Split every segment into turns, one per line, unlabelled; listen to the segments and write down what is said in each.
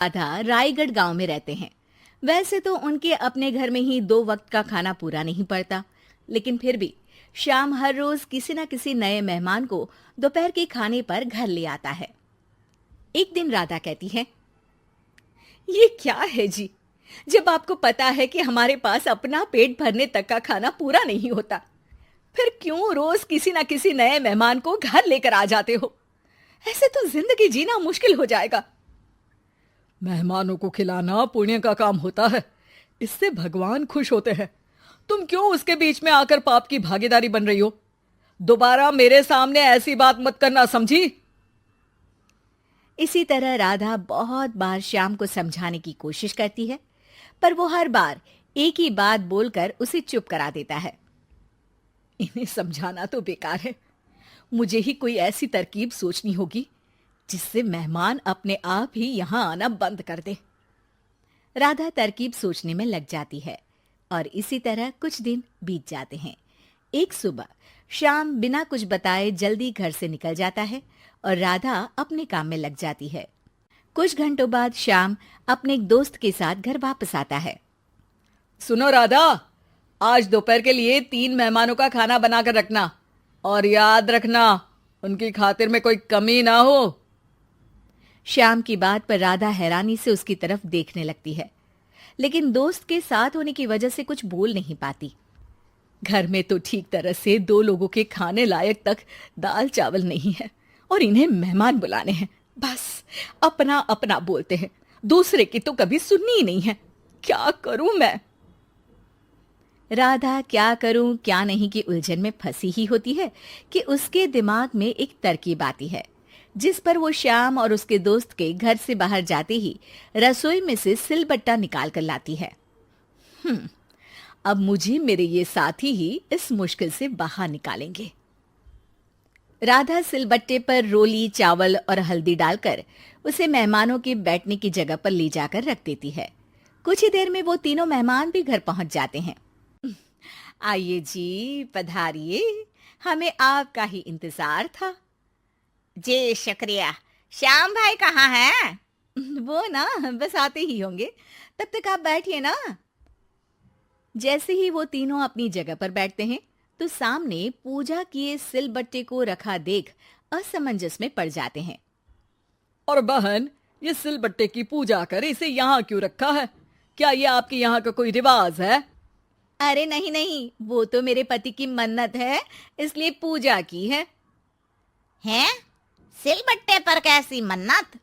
राधा रायगढ़ गांव में रहते हैं। वैसे तो उनके अपने घर में ही 2 वक्त का खाना पूरा नहीं पड़ता, लेकिन फिर भी श्याम हर रोज किसी न किसी नए मेहमान को दोपहर के खाने पर घर ले आता है। एक दिन राधा कहती है, ये क्या है जी, जब आपको पता है कि हमारे पास अपना पेट भरने तक का खाना पूरा नहीं होता, फिर क्यों रोज किसी न किसी नए मेहमान को घर लेकर आ जाते हो? ऐसे तो जिंदगी जीना मुश्किल हो जाएगा।
मेहमानों को खिलाना पुण्य का काम होता है, इससे भगवान खुश होते हैं। तुम क्यों उसके बीच में आकर पाप की भागीदारी बन रही हो? दोबारा मेरे सामने ऐसी बात मत करना, समझी?
इसी तरह राधा बहुत बार श्याम को समझाने की कोशिश करती है, पर वो हर बार एक ही बात बोलकर उसे चुप करा देता है।
इन्हें समझाना तो बेकार है, मुझे ही कोई ऐसी तरकीब सोचनी होगी जिससे मेहमान अपने आप ही यहां आना बंद कर दे।
राधा तरकीब सोचने में लग जाती है और इसी तरह कुछ दिन बीत जाते हैं। एक सुबह श्याम बिना कुछ बताए जल्दी घर से निकल जाता है और राधा अपने काम में लग जाती है। कुछ घंटों बाद श्याम अपने एक दोस्त के साथ घर वापस आता है।
सुनो राधा, आज दोपहर के लिए 3 मेहमानों का खाना बनाकर रखना, और याद रखना उनकी खातिर में कोई कमी ना हो।
श्याम की बात पर राधा हैरानी से उसकी तरफ देखने लगती है, लेकिन दोस्त के साथ होने की वजह से कुछ बोल नहीं पाती।
घर में तो ठीक तरह से 2 लोगों के खाने लायक तक दाल चावल नहीं है, और इन्हें मेहमान बुलाने हैं। बस अपना अपना बोलते हैं, दूसरे की तो कभी सुननी ही नहीं है। क्या करूं मैं?
राधा क्या करूं क्या नहीं की उलझन में फंसी ही होती है कि उसके दिमाग में एक तरकीब आती है, जिस पर वो श्याम और उसके दोस्त के घर से बाहर जाते ही रसोई में से सिलबट्टा निकाल कर लाती है।
अब मुझे मेरे ये साथी ही इस मुश्किल से बाहर निकालेंगे।
राधा सिलबट्टे पर रोली, चावल और हल्दी डालकर उसे मेहमानों के बैठने की जगह पर ले जाकर रख देती है। कुछ ही देर में वो तीनों मेहमान भी घर पहुंच जाते हैं। आइए जी, पधारिए, हमें आपका ही इंतजार था।
जी शुक्रिया। श्याम भाई कहाँ हैं?
वो ना बस आते ही होंगे, तब तक आप बैठिए ना। जैसे ही वो तीनों अपनी जगह पर बैठते हैं तो सामने पूजा किए सिलबट्टे को रखा देख असमंजस में पड़ जाते हैं।
और बहन, ये सिलबट्टे की पूजा कर इसे यहाँ क्यों रखा है? क्या ये आपके यहाँ का कोई रिवाज है?
अरे नहीं नहीं, वो तो मेरे पति की मन्नत है, इसलिए पूजा की है।
हैं? सिलबट्टे पर कैसी मन्नत?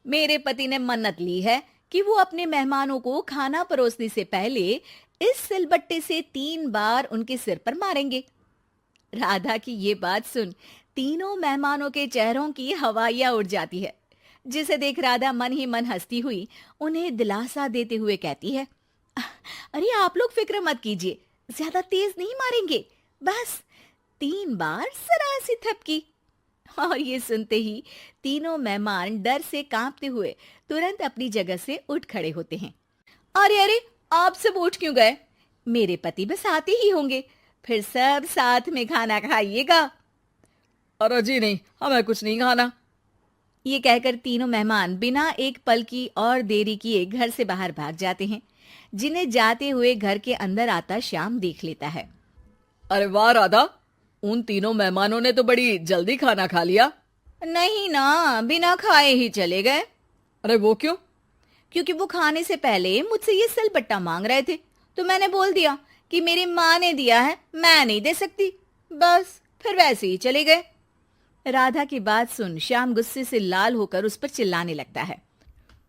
मेरे पति ने मन्नत ली है कि वो अपने मेहमानों को खाना परोसने से पहले इस सिलबट्टे से 3 बार उनके सिर पर मारेंगे। राधा की ये बात सुन तीनों मेहमानों के चेहरों की हवाइयां उड़ जाती है, जिसे देख राधा मन ही मन हंसती हुई उन्हें दिलासा देते हुए कहती है, अरे आप लोग फिक्र मत कीजिए, ज्यादा तेज नहीं मारेंगे, बस 3 बार जरा सी थपकी। और ये सुनते ही तीनों मेहमान डर से कांपते हुए तुरंत अपनी जगह से उठ खड़े होते हैं। अरे अरे, आप सब उठ क्यों गए? मेरे पति बस आते ही होंगे, फिर सब साथ में खाना खाइएगा।
अरे जी नहीं, हमें कुछ नहीं खाना।
ये कहकर तीनों मेहमान बिना एक पल की और देरी किए घर से बाहर भाग जाते हैं, जिन्हें जाते हुए घर के अंदर आता श्याम देख लेता है।
अरे वाह राधा, उन तीनों मेहमानों ने तो बड़ी जल्दी खाना खा लिया।
नहीं ना, बिना खाए ही चले गए।
अरे वो क्यों?
क्योंकि वो खाने से पहले मुझसे ये सिलबट्टा मांग रहे थे, तो मैंने बोल दिया कि मेरी माँ ने दिया है, मैं नहीं दे सकती। बस फिर वैसे ही चले गए। राधा की बात सुन श्याम गुस्से से लाल होकर उस पर चिल्लाने लगता है।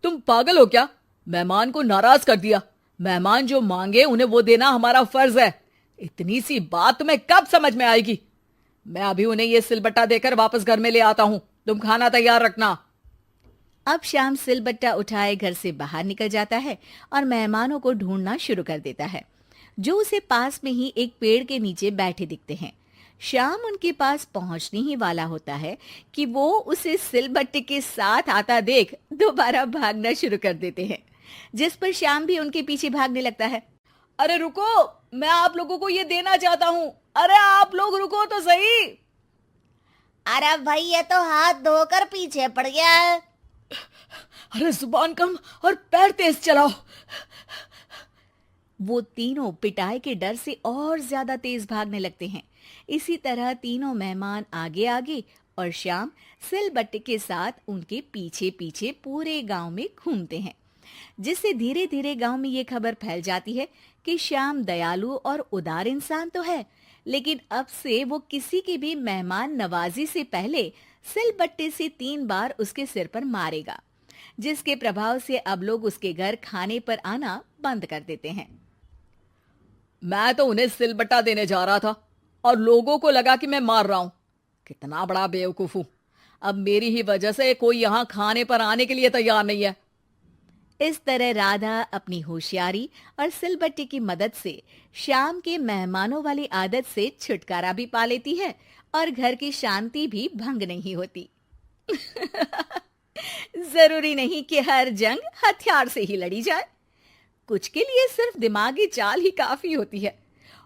तुम पागल हो क्या? मेहमान को नाराज कर दिया। मेहमान जो मांगे उन्हें वो देना हमारा फर्ज है। इतनी सी बात तुम्हें कब समझ में आएगी? मैं अभी उन्हें ये सिलबट्टा देकर वापस घर में ले आता हूं, तुम खाना तैयार रखना।
अब श्याम सिलबट्टा उठाए घर से बाहर निकल जाता है और मेहमानों को ढूंढना शुरू कर देता है, जो उसे पास में ही एक पेड़ के नीचे बैठे दिखते हैं। श्याम उनके पास पहुंचने ही वाला होता है कि वो उसे सिलबट्टे के साथ आता देख दोबारा भागना शुरू कर देते हैं, जिस पर श्याम भी उनके पीछे भागने लगता है।
अरे रुको, मैं आप लोगों को ये देना चाहता हूं। अरे आप लोग रुको तो सही।
अरे भाई, ये तो हाथ धोकर पीछे पड़ गया है।
अरे जुबान कम और पैर तेज चलाओ।
वो तीनों पिटाई के डर से और ज्यादा तेज भागने लगते हैं। इसी तरह तीनों मेहमान आगे आगे और श्याम सिलबट्टे के साथ उनके पीछे पीछे पूरे गांव में घूमते हैं, जिससे धीरे धीरे गांव में ये खबर फैल जाती है कि श्याम दयालु और उदार इंसान तो है, लेकिन अब से वो किसी की भी मेहमान नवाजी से पहले सिलबट्टे से 3 बार उसके सिर पर मारेगा, जिसके प्रभाव से अब लोग उसके घर खाने पर आना बंद कर देते हैं।
मैं तो उन्हें सिलबट्टा देने जा रहा था और लोगों को लगा कि मैं मार रहा हूं। कितना बड़ा बेवकूफ हूं। अब मेरी ही वजह से कोई यहां खाने पर आने के लिए तैयार नहीं है।
इस तरह राधा अपनी होशियारी और सिलबट्टे की मदद से श्याम के मेहमानों वाली आदत से छुटकारा भी पा लेती है और घर की शांति भी भंग नहीं होती। जरूरी नहीं कि हर जंग हथियार से ही लड़ी जाए। कुछ के लिए सिर्फ दिमागी चाल ही काफी होती है,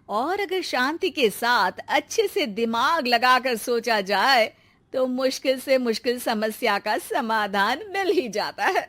और अगर शांति के साथ अच्छे से दिमाग लगाकर सोचा जाए तो मुश्किल से मुश्किल समस्या का समाधान मिल ही जाता है।